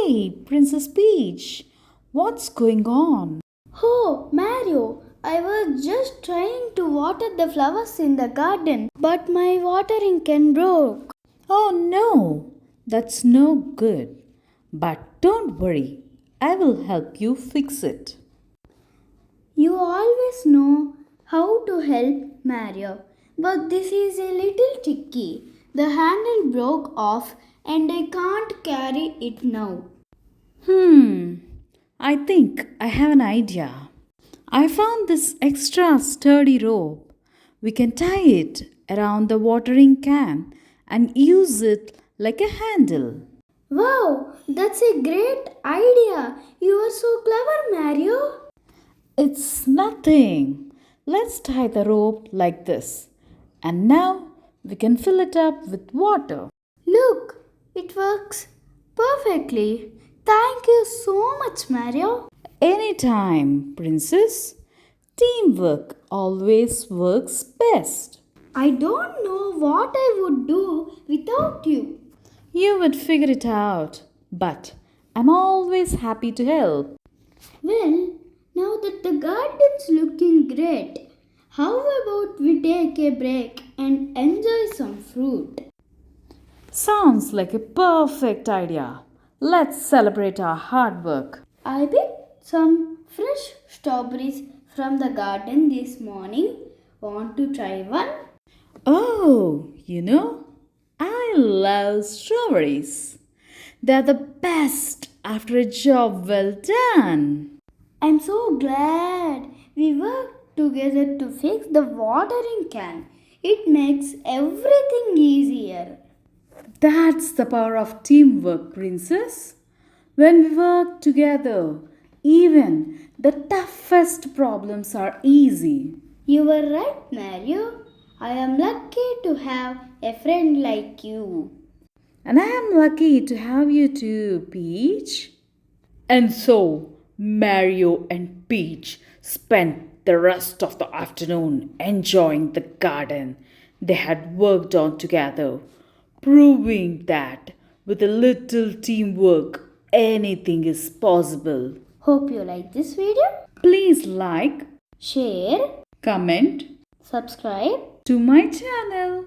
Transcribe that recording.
Hey, Princess Peach, what's going on? Oh, Mario, I was just trying to water the flowers in the garden, but my watering can broke. Oh no, that's no good. But don't worry, I will help you fix it. You always know how to help Mario, but this is a little tricky. The handle broke off and I can't carry it now. Hmm, I think I have an idea. I found this extra sturdy rope. We can tie it around the watering can and use it like a handle. Wow, that's a great idea. You are so clever, Mario. It's nothing. Let's tie the rope like this. And now we can fill it up with water. Look, it works perfectly. Thank you so much, Mario. Anytime, princess. Teamwork always works best. I don't know what I would do without you. You would figure it out, but I'm always happy to help. Well, now that the garden's looking great, how about we take a break and enjoy some fruit? Sounds like a perfect idea. Let's celebrate our hard work. I picked some fresh strawberries from the garden this morning. Want to try one? Oh, I love strawberries. They're the best after a job well done. I'm so glad we worked together to fix the watering can. It makes everything easier. That's the power of teamwork, princess. When we work together, even the toughest problems are easy. You were right, Mario. I am lucky to have a friend like you. And I am lucky to have you too, Peach. And so, Mario and Peach spent the rest of the afternoon enjoying the garden they had worked on together, proving that with a little teamwork, anything is possible. Hope you like this video. Please like, Share, comment subscribe. to my channel.